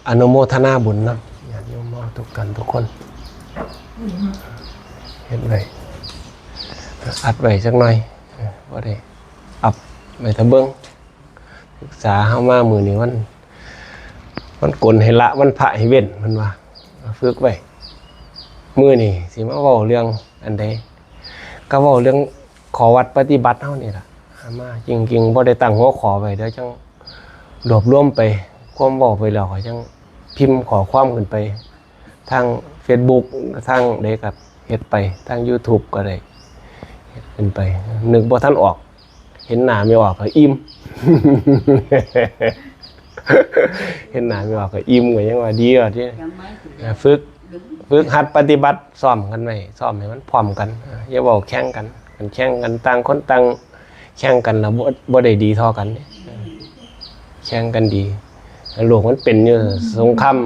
อนุโมทนาบุญนะญาติโยมทุกท่านทุกคนเห็นไว้อัดไว้สักหน่อยว่าได้อัพไว้ตะเบิ้งศึกษาเข้ามามือนี้มันกลให้ละมันพระให้เว้นมันว่าฝึกไว้มือนี่สิมาเว้าเรื่องอันใดก็เว้าเรื่องขอวัดปฏิบัติเฮานี่ล่ะมาจริงๆบ่ได้ตั้งหัวขอไว้เดี๋ยวจังรวบรวมไปความเว้าไปแล้วก็จังพิมพ์ขอความขึ้นไปทาง Facebook ทางใดก็เฮ็ดไปทาง YouTube ก็ได้เฮ็ดขึ้นไปนึกบ่ทันออกเห็นหน้าไม่ออกก็อิ่ม เห็นหน้าไม่ออกก็อิ่มก็ยังว่าดีอ่ะที่ฝึกหัดปฏิบัติซ้อมกันไว้ซ้อมให้มันพร้อมกันอย่าเว้าแข่งกันแข่งกันต่างคนต่างแข่งกันแล้วบ่ได้ดีเท่ากันแข่งกันดีโลกมันเป็นอยู่สงคราม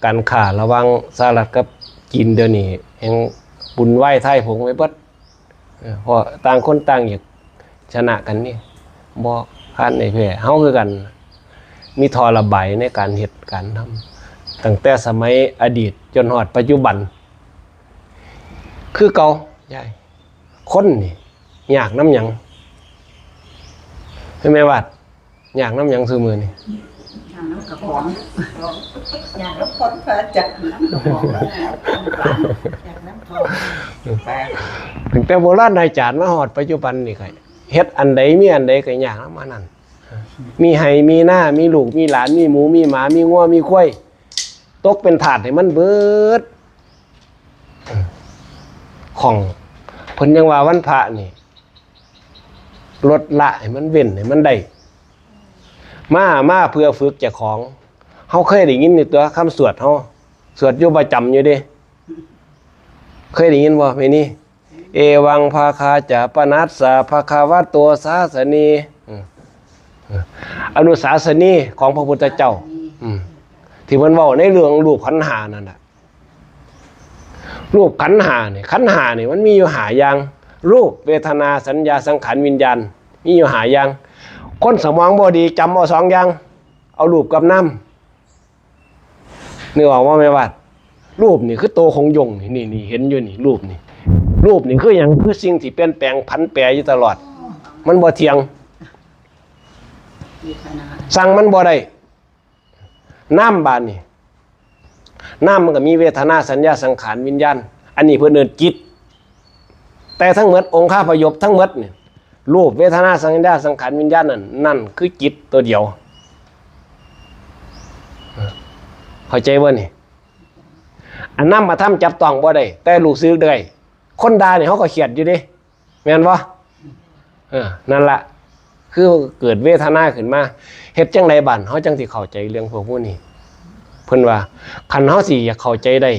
การค้าระหว่างสหรัฐกับจีนเดี๋ยวนี้แห่งบุญไหว้ไทยผงไว้เบิดเพราะต่างคนต่างอยากชนะกันนี่บ่ผ่านในแพ้เฮาคือกันมีท่อระบายในการเฮ็ดการทำตั้งแต่สมัยอดีตจนฮอดปัจจุบันคือเก่ายายคนนี่อยากน้ำหยังให้แม่วาดอยากน้ำหยังซุมื้อนี่อยากน้ำกระป๋องอยากน้ำคนพระจักน้ำกระป๋องอยากน้ำทองตั้งแต่โบราณอาจารย์มาฮอดปัจจุบันนี่ก็เฮ็ดอันใดมีอันใดก็อยากนำมานั่นมีไห้มีหน้ามีลูกมีหลานมีหมูมีหมามีงัวมีควายตกเป็นถาดให้มันเบิดของเพิ่นยังว่าวันพระนี่ลดละให้มันเว้นให้มันได้มาเพื่อฝึกเจ้าของเฮาเคยได้ยินนี่ตัวคำสวดเฮาสวดอยู่ประจำอยู่เด้เคยได้ยินบ่แม่นี่เอวังภาคาจะปนัสสะภควะโตสาสนีอนุสาสนีของพระพุทธเจ้าที่เพิ่นเว้าในเรื่องรูปขันธ์5นั่นน่ะรูปขันธ์5นี่ขันธ์5นี่มันมีอยู่5อย่างรูปเวทนาสัญญาสังขารวิญญาณมีอยู่5อย่างคนสมองบ่ดีจำเอา2อย่างเอารูปกับนามนึกออกว่าแม่วาดรูปนี่คือโตของยงนี่เห็นอยู่นี่รูปนี่คือหยังคือสิ่งที่เปลี่ยนแปลงผันแปรอยู่ตลอดมันบ่เที่ยงสั่งมันบ่ได้นามบาดนี่นามมันก็มีเวทนาสัญญาสังขารวิญญาณอันนี้เพิ่นเอิ้นจิตแต่ทั้งหมดองค์ข้าพยพทั้งหมดนี่รูปเวทนาสัญญาสังขารวิญญาณนั่นคือจิตตัวเดียวเข้าใจบ่นี่อันนำมาทำจับต้องบ่ได้แต่รู้สึกได้คนด่านี่เขาก็เขียดอยู่ดิแม่นบ่นั่นล่ะคือเกิดเวทนาขึ้นมาเฮ็ดจังไดบัดเฮาจังสิเข้าใจเรื่องพวกนี้เพิ่นว่าคันเฮาสิอยากเข้าใจได้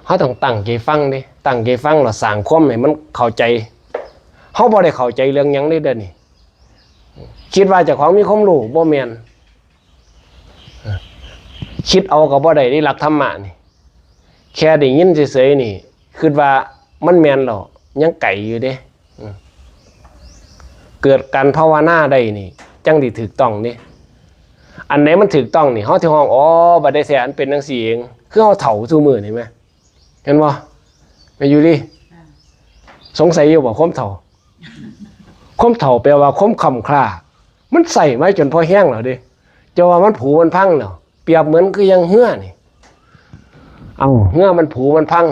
เฮาต้องตั้งใจฟังเด้ตั้งใจฟังแล้วสร้างความให้มันเข้าใจเฮาบ่ได้เข้าใจเรื่องหยังเด้อนี่คิดว่าเจ้าของมีความรู้บ่แม่นคิดเอาก็บ่ได้หลักธรรมะนี่แค่ได้ยินเฉยๆนี่คิดว่ามันแม่นแล้วยังไกลอยู่เด้เกิดการภาวนาได้นี่จังสิถูกต้องเด้อันไหนมันถูกต้องนี่เฮาที่ห้องบัดได้แท้อันเป็นจังซี่เองคือเฮาเฒ่าซุมื้อนี่แม่เห็นบ่แม่อยู่ดิสงสัยอยู่บ่ความเฒ่าแปลว่าความค่ำคร่ามันใส่ไว้จนพอแห้งแล้วเด้จะว่ามันผุมันพังแล้วเปรียบเหมือนคือยังเหือนี่เอาเหือมันผุมันพัง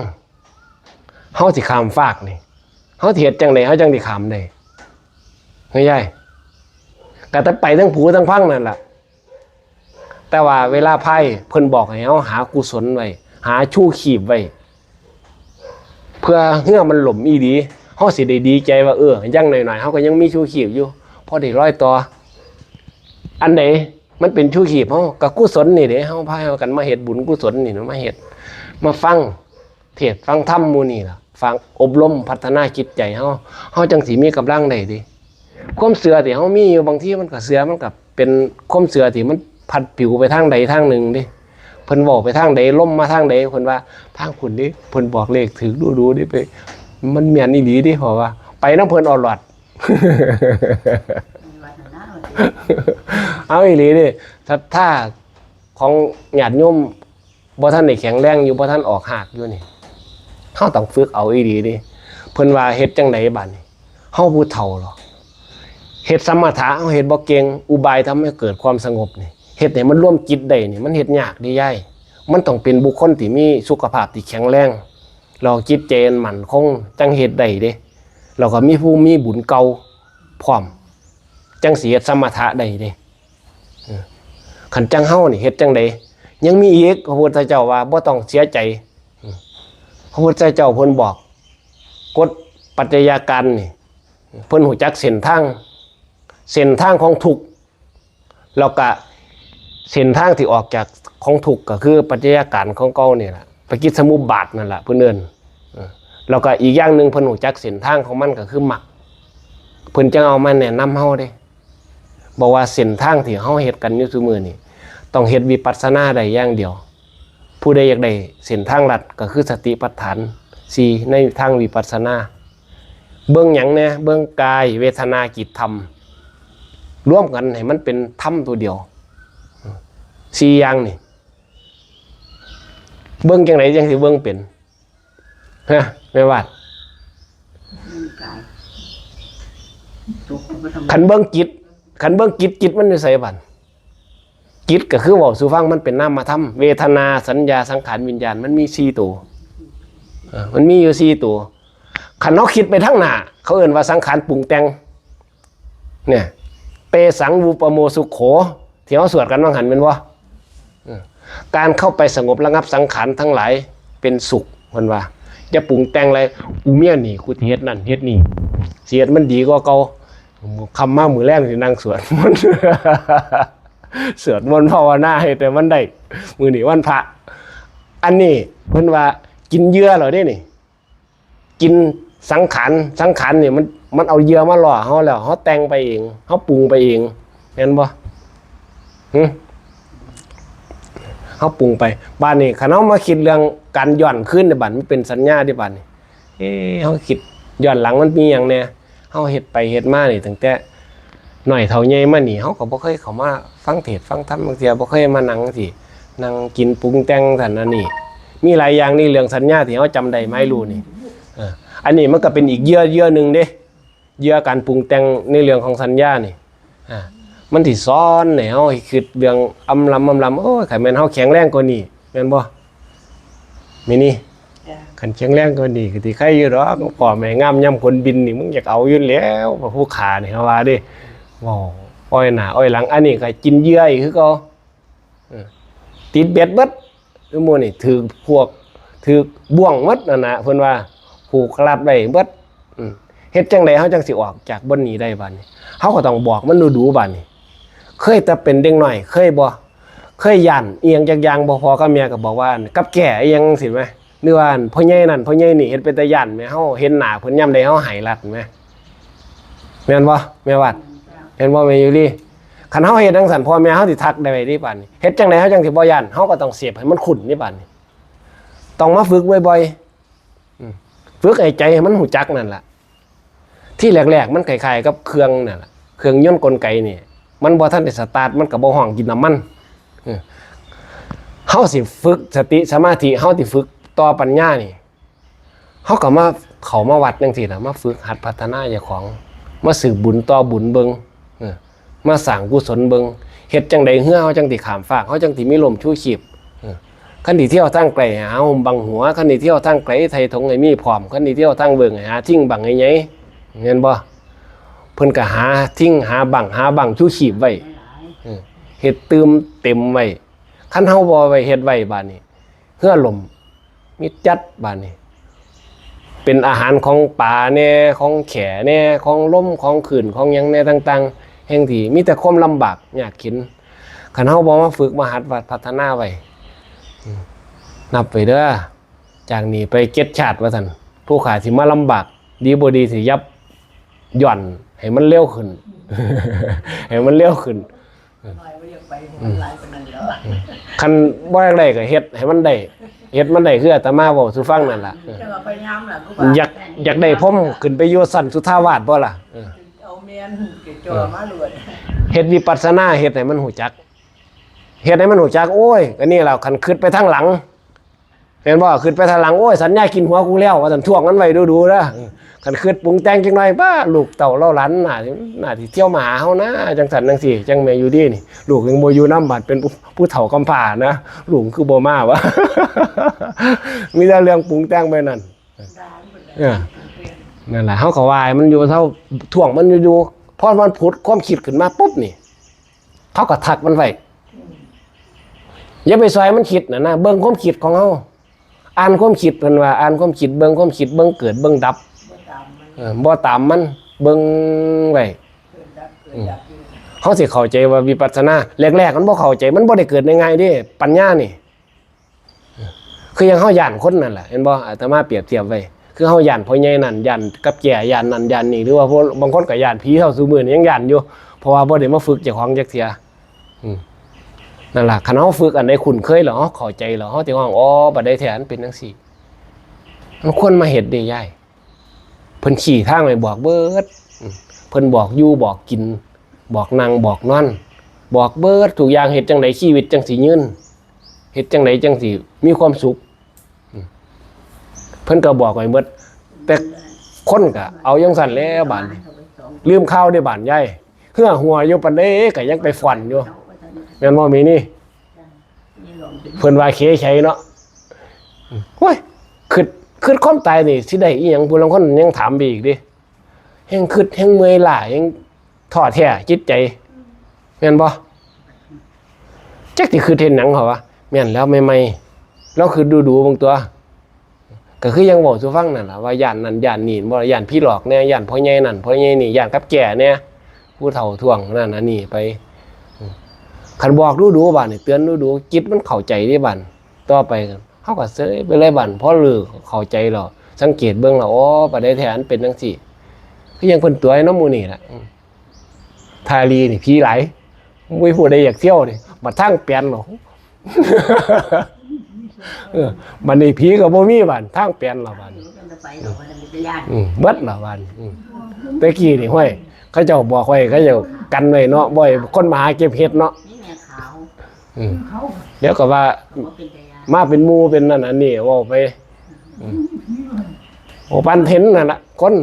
เฮาสิข้ามฟากนี่เฮาสิเฮ็ดจังได๋เฮาจังสิข้ามได้เฮ้ยยายก็แต่ไปทั้งผุทั้งพังนั่นล่ะแต่ว่าเวลาไพ่เพิ่นบอกให้เฮาหากุศลไว้หาชูชีพไว้เพื่อเหือมันหล่มอีดีเฮาสิได้ดีใจว่ายังหน่อยๆเฮาก็ยังมีชูชีพอยู่พอได้ร้อยต่ออันใดมันเป็นชูชีพเฮาก็กุศลนี่เด้เฮาพากันมาเฮ็ดบุญกุศลนี่มาเฮ็ดมาฟังเทศน์ฟังธรรมหมู่นี่ล่ะฟังอบรมพัฒนาจิตใจเฮาจังสิมีกำลังได้ดิความเสื่อที่เฮามีอยู่บางทีมันก็เสื่อมันก็เป็นความเสื่อที่มันพัดผิวไปทางใดทางหนึ่งดิเพิ่นบอกไปทางใดล่มมาทางใดเพิ่นว่าทางคุณนี่เพิ่นบอกเลขถึงดูดิไปมันแม่นอีหลีดิเพราะว่าไปนำเพิ่นออดหลอด เอาอีหลีดิถ้าของญาติโยมบ่ท่านได้แข็งแรงอยู่บ่ท่านออกหากอยู่นี่เฮาต้องฝึกเอาอีหลีดิเพิ่นว่าเฮ็ดจังไดบัดนี้เฮาผู้เฒ่าหรอเฮ็ดสมถะเฮาเฮ็ดบ่เก่งอุบายทำให้เกิดความสงบนี่เฮ็ดให้มันร่วมจิตได้นี่มันเฮ็ดยากดียายมันต้องเป็นบุคคลที่มีสุขภาพที่แข็งแรงเราจิตใจมั่นคงจังเฮ็ดได้เด้เราก็มีผู้มีบุญเก่าพร้อมจังสิเฮ็ดสมถะได้เด้คันจังเฮานี่เฮ็ดจังไดยังมีอีกพระพุทธเจ้าว่าบ่ต้องเสียใจพระพุทธเจ้าเพิ่นบอกกฎปัจจัยการนี่เพิ่นรู้จักเส้นทางของทุกข์แล้วก็เส้นทางที่ออกจากของทุกข์ก็คือปัจจัยการของเก่านี่ล่ะปฏิสมุปบาทนั่นล่ะเพิ่นเอิ้นแล้วก็อีกอย่างนึงเพิ่นรู้จักเส้นทางของมันก็คือมรรคเพิ่นจังเอามาแนะนำเฮาเด้บอกว่าเส้นทางที่เฮาเฮ็ดกันอยู่ซุมื้อนี้ต้องเฮ็ดวิปัสสนาได้อย่างเดียวผู้ใดอยากได้เส้นทางลัดก็คือสติปัฏฐาน4ในทางวิปัสสนาเบิ่งหยังแน่เบิ่งกายเวทนาจิตธรรมรวมกันให้มันเป็นธรรมตัวเดียว4อย่างนี่เบิ่งจังไดจังสิเบิ่งเป็นฮะแม่วาดคันเบิ่งจิตจิตมันอยู่ไสบัดจิตก็คือเว้าสู่ฟังมันเป็นนามธรรมเวทนาสัญญาสังขารวิญญาณมันมี4ตัวมันมีอยู่4ตัวคันเฮาคิดไปทางหน้าเขาเอิ้นว่าสังขารปรุงแต่งเนี่ยเปสังวูปโมสุโขที่เฮาสวดกันว่าหันแม่นบ่การเข้าไปสงบระงับสังขารทั้งหลายเป็นสุขเพิ่นว่าอย่าปรุงแต่งอะไรอูเมียนี่กูเฮ็ดนั่นเฮ็ดนี่สิเฮ็ดมันดีกว่าเก่าคำมามื้อแรกสินั่งสวดมนต์สวดมนต์ภาวนาให้แต่มันได้มื้อนี้วันพระอันนี้เพิ่นว่ากินเหยื่อเหรอเด้นี่กินสังขารนี่มันเอาเหยื่อมาล่อเฮาแล้วเฮาแต่งไปเองเฮาปรุงไปเองเห็นบ่เฮาปรุงไปบ้านนี้คันเฮามาคิดเรื่องการย้อนคืนในบัดมันเป็นสัญญาที่บัดนี้เฮาคิดย้อนหลังมันมีหยังแน่เฮาเฮ็ดไปเฮ็ดมานี่ตั้งแต่น้อยเท่าใหญ่มานี่เฮาก็บ่เคยเข้ามาฟังเทศน์ฟังธรรมบางเทื่อบ่เคยมานั่งสินั่งกินปรุงแต่งซั่นนั่นนี่มีหลายอย่างนี่เรื่องสัญญาที่เฮาจำได้ไม่รู้นี่อันนี้มันก็เป็นอีกเหยื่อนึงเด้เหยื่อการปรุงแต่งในเรื่องของสัญญานี่มันสิซ้อนให้เฮาคิดเรื่องอำลำโอ้ยคันแม่นเฮาแข็งแรงกว่านี้แม่นบ่มีนี่คันแข็งแรงกว่านี้ก็สิใครอยู่ดอกพ่อแม่งามย่ำคนบินนี่มึงอยากเอาอยู่แล้วผู้ขานี่เฮาว่าเด้ว้าวอ้อยหน้าอ้อยหลังอันนี้ก็กินเหยื่ออีกคือเก่าติดเบ็ดเบิดหมู่นี่ถือบ่วงหมดนั่นน่ะเพิ่นว่าผูกรัดไว้เบิดเฮ็ดจังได๋เฮาจังสิออกจากบ่นี้ได้บัดนี้เฮาก็ต้องบอกมันดูๆบัดนี้เคยแต่เป็นเด็กน้อยเคยบ่เคยย่านอีหยังจักอย่างบ่พอกับแม่ก็บอกว่ากับแก่อีหยังสิแม่หรือว่าพ่อใหญ่นั่นพ่อใหญ่นี่เฮ็ดเป็นตาย่านแม่เฮาเห็นหน้าเพิ่นยามใดเฮาให้รัดแม่แม่นบ่แม่วัดเห็นบ่แม่อยู่ดิคันเฮาเฮ็ดจังซั่นพ่อแม่เฮาสิทักได้ดิบัดนี้เฮ็ดจังได๋เฮาจังสิบ่ย่านเฮาก็ต้องเสียบให้มันขุ่นนี่บัดนี้ต้องมาฝึกบ่อยๆฝึกให้ใจให้มันหูจักนั่นล่ะที่แรกๆมันคล้ายๆกับเครื่องนั่นล่ะเครื่องยนต์กลไกนี่มันบ่ทันได้สตาร์ทมันก็บ่ฮ้องกินน้ำมันเฮาสิฝึกสติสมาธิเฮาสิฝึกต่อปัญญานี่เฮาก็เข้ามาวัดจังซี่ล่ะมาฝึกหัดพัฒนาเจ้าของมาสืบบุญต่อบุญเบิ่งมาสร้างกุศลเบิ่งเฮ็ดจังได๋เฮือเฮาจังสิข้ามฟากเฮาจังสิมีลมชูชีพคันที่เที่ยวทางไกลหาห่มบังหัวคันที่เที่ยวทางไกลไทยทงให้มีพร้อมคันที่เที่ยวทางเบิ่งหาทิ้งบังให้ใหญ่เห็นบ่เพิ่นก็หาทิ้งหาบังชูชีพไว้เฮ็ดเต็มไว้คันเฮาบ่ไว้เฮ็ดไว้บาดนี้เฮือลมมิดจัดบาดนี้เป็นอาหารของปลาแน่ของแขแน่ของลมของขื่นของหยังแน่ต่างๆแห่งที่มีแต่ความลำบากยากเข็ญคันเฮาบ่มาฝึกมาหัดพัฒนาไว้นับไปเด้อจากนี้ไปเก็ดชาติว่าซั่นผู้ขาสิมาลำบากดีบ่ดีสิยับย่อนให้มันเร็วขึ้น ให้มันเร็วขึ้นคันบ่ได้ก็เฮ็ดให้มันได้เฮ็ดมันได้คืออาตมาเว้าสู่ฟังนั่นล่ะอยากได้ผมขึ้นไปอยู่สั้นสุทธาวาสบ่ล่ะเอาเมียนเกจ่อมาลวด เฮ็ดวิปัสสนาเฮ็ดให้มันหูจักเฮ็ดให้มันหูจักโอ้ยก็นี่แหละคันคิดไปทางหลังเห็นบ่คิดไปทางหลังโอ้ยสัญญากินหัวกูแล้วว่าซั่นท่วงกันไว้ดูๆนะคันคิดปรุงแต่งจังหน่อยบ้าลูกเต่าเล่าหลานน่าสิเที่ยวมาหาเฮานะจังซั่นจังซี่จังแม่อยู่ดีนี่ลูกยังบ่อยู่นำบัดเป็นผู้เฒ่ากำพร้านะลูกคือบ่มาวะ มีแต่เรื่องปรุงแต่งไปนั่นนั่นแหละเฮาก็ว่ามันอยู่เท่าท่วงมันอยู่พอมันผุดความคิดขึ้นมาปุ๊บนี่เขาก็ทักมันไว้อย่าไปซอยมันคิดนะเบิ่งความคิดของเฮาอ่านความคิดเพิ่นว่าอ่านความคิดเบิ่งความคิดเบิ่งเกิดเบิ่งดับบ่ตามมันเบิ่งไว้เขาสิเข้าใจว่าวิปัสสนาแรกๆมันบ่เข้าใจมันบ่ได้เกิดง่ายๆเด้ปัญญานี่คือยังเฮาย่านคนนั่นแหละเห็นบ่อาตมาเปรียบเทียบไว้คือเฮาย่านพ่อใหญ่นั่นย่านกับแก่ย่านนั่นย่านนี่หรือว่าพวกบางคนก็ย่านผีเท่าซุมื้อนี้ยังย่านอยู่เพราะว่าบ่ได้มาฝึกเจ้าของจักเที่ยนั่นล่ะคันเฮาฝึกอันใดคุ้นเคยแล้วเฮาเข้าใจแล้วเฮาสิว่าอ๋อบัดใดแท้มันเป็นจังซี่มันควรมาเฮ็ดได้ยายเพิ่นชี้ทางไว้บอกเบิดเพิ่นบอกอยู่บอกกินบอกนั่งบอกนอนบอกเบิดทุกอย่างเฮ็ดจังไดชีวิตจังสิยืนเฮ็ดจังไดจังสิมีความสุขเพิ่นก็บอกไว้หมดแต่คนก็เอาจังซั่นแล้วบาดนี้ลืมข้าวได้บาดใหญ่เฮือหัวอยู่ปานใดก็ยังไปฝันอยู่แม่นบ่มีนี่เพิ่นว่าเคใช้เนาะโอ้ยคิดความตายนี่สิได้อีหยังผู้ลางคนยังถามไปอีกดิแฮงคิดแฮงเมื่อยล้าแฮงท้อแท้จิตใจแม่นบ่จักสิคือเฮ็ดหนังเหรอวะแม่นแล้วใหม่ๆเราคือดูๆบางตัวก็คือยังบอกสู่ฟังนั่นล่ะว่าย่านนั่นย่านนี่บ่ย่านพี่หลอกแน่ย่านพ่อใหญ่นั่นพ่อใหญ่นี่ย่านกับแก่แน่ผู้เฒ่าท่วงนั่นอันนี้ไปคันบอกดูๆบัดนี่เตือนดูๆจิตมันเข้าใจได้บัดต่อไปเฮาก็เสยไปเลยบัดพอลือเข้าใจแล้วสังเกตเบิ่งแล้วอ๋อบ่ได้แท้อันเป็นจังซี่คือยังเพิ่นตัวให้น้ำหมู่นี่ล่ะทาลีนี่ผีหลายบ่มีผู้ใดอยากเที่ยวนี่บัดทางเปลี่ยนหรอกบัดนี้ผีก็บ่มีบัดทางเปลี่ยนแล้วบัดเบิดแล้วบัดแต่กี้นี่ห้วยเขาเจ้าบอกไว้เขาเจ้ากันไว้เนาะบ่ให้คนมาหาเก็บเห็ดเนาะเดี๋ยวก็ว่ามาเป็นหมู่เป็นนั่นอันนี้เว้าไปโอปันเทนนั่นล่ะคน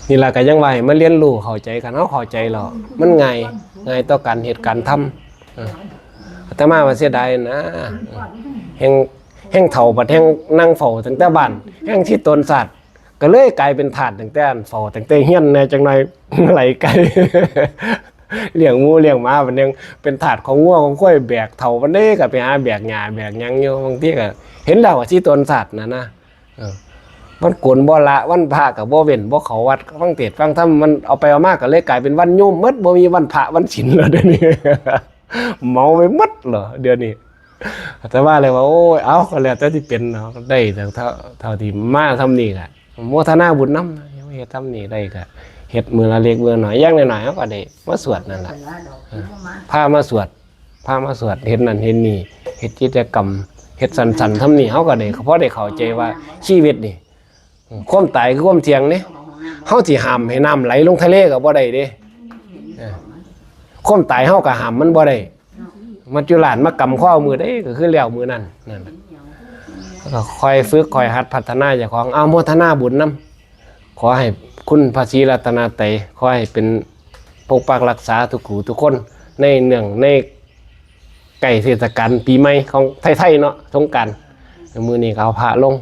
นี่ล่ะก็ยังว่าให้มาเรียนรู้เข้าใจกันเฮาเข้าใจแล้วมันง่ายต่อการเฮ็ดการทำอาตมาว่าเสียดายนะแห่งเฒ่าบัดแห่งนั่งเฝ้าตั้งแต่บ้านแห่งที่ตนสัตว์ก็เลยกลายเป็นทาสตั้งแต่เฝ้าตั้งแต่เฮียนแน่จังหน่อยไหลไกลเลี้ยงหมูเลี้ยงหมาบัดยังเป็นทาสของงัวของข้อยแบกเฒ่าบัดนี้ก็ไปหาแบกหญ้าแบกหยังอยู่บางทีก็เห็นแล้วว่าที่ตนสัตว์นะมันโกนบ่ละวันพระก็บ่เว้นบ่เข้าวัดฟังเทศน์ฟังธรรมมันเอาไปเอามาก็เลยกลายเป็นวันโยมหมดบ่มีวันพระวันศีลแล้วเดี๋ยวนี้เมาไปหมดเหรอเดี๋ยวนี้แต่ว่าเลยว่าโอ้ยเอาก็แล้วแต่ที่เป็นเนาะได้แต่เท่าที่มาทำนี่ก็โมทนาบุญนำยังเฮ็ดทำนี่ได้ก็เฮ็ดมื้อละเล็กมื้อน้อยอย่างน้อยๆเฮาก็ได้มาสวดนั่นล่ะพามาสวดเฮ็ดนั่นเฮ็ดนี่เฮ็ดกิจกรรมเฮ็ดสันๆทำนี่เฮาก็ได้เพราะได้เข้าใจว่าชีวิตนี่ความตายคือความเที่ยงนี่เฮาสิห้ามให้น้ำไหลลงทะเลก็บ่ได้เด้ความตายเฮาก็ห้ามมันบ่ได้มันจุลานมากำข้อมือได้ก็คือแล้วมือนั่นก็คอยฝึกคอยหัดพัฒนาเจ้าของเอาโมทนาบุญนำขอให้คุณพระศรีรัตนตรัยขอให้เป็นปกปักรักษาทุกผู้ทุกคนในเนื่องในใกล้เทศกาลปีใหม่ของไทยๆเนาะสงกรานต์มื้อนี้ก็เอาพระลง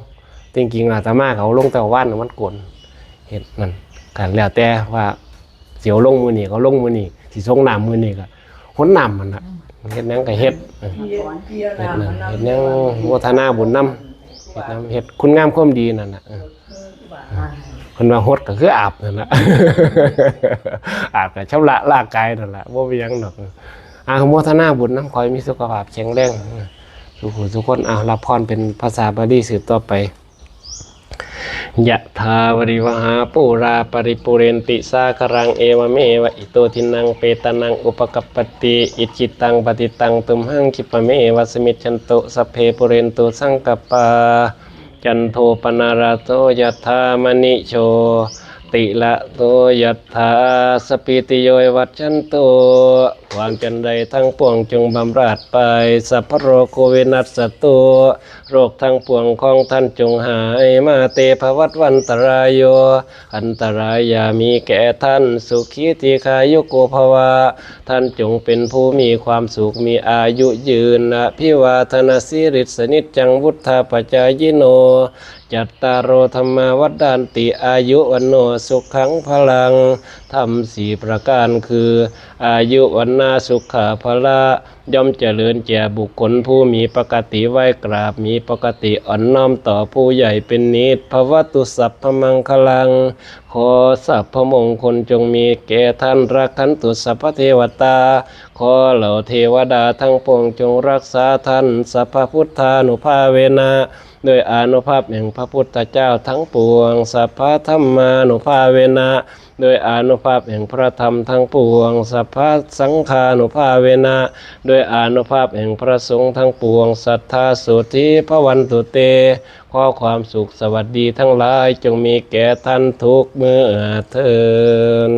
จริงๆอาตมาเขาลงแต่ว่านมันกลเฮ็ดนั่นกันแล้วแต่ว่าเสียวลงมื้อนี้เขาลงมื้อนี้สิสงน้ำมื้อนี้ก็หนน้ำมันน่ะเฮ็ดหยังก็เฮ็ดนั่นเฮ็ดหยังโมทนาบุญนำเฮ็ดคุณงามความดีนั่นน่ะเพิ่นว่าฮดก็คืออาบนั่นล่ะอาบก็ชำระร่างกายนั่นล่ะบ่มีหยังดอกโมทนาบุญนำขอให้มีสุขภาพแข็งแรงทุกคนรับพรเป็นภาษาบาลีสืบต่อไปยะถาวริวหาปูราปริปุเรนติสาครังเอวเมวะอิโตทินังเปตานังอุปกัปปติอิจิตังปฏิตังตุมหังคิปะเมวะสมิจฉันโตสัพเพปุเรนตุสังกปปาจันโทปนาราโตยะถามณิโช ติละโตยัตถาสปิติโยวัชชันโตความจันใดทั้งปวงจงบำราดไปสัพพโรโควินัสสตุโรคทั้งปวงของท่านจงหายมาเตภวัตวันตรายโยอันตรายอย่ามีแก่ท่านสุขีทีขายุโกภวะท่านจงเป็นผู้มีความสุขมีอายุยืนอภิวาทนาสิริสนิจจังวุฒาปัจจายโนจัตตารโอธรรมาวัฏฏานติอายุวันโนสุขังพลังธรรมสี่ประการคืออายุวันนาสุขะพละย่อมเจริญแก่บุคคลผู้มีปกติไหวกราบมีปกติอ่อนน้อมต่อผู้ใหญ่เป็นนิจภวตุสัพพมังคลังขอสัพพมงคลจงมีแก่ท่านรักขันตุสัพพเทวตาขอเหล่าเทวดาทั้งปวงจงรักษาท่านสัพพพุทธานุภาเวนะโดยอานุภาพแห่งพระพุทธเจ้าทั้งปวงสัพพธัมมานุภาเวนะโดยอานุภาพแห่งพระธรรมทั้งปวงสัพพสังฆานุภาเวนะโดยอานุภาพแห่งพระสงฆ์ทั้งปวงสัทธาสุธิภวันตุเตขอความสุขสวัสดีทั้งหลายจงมีแก่ท่านทุกเมื่อเทิน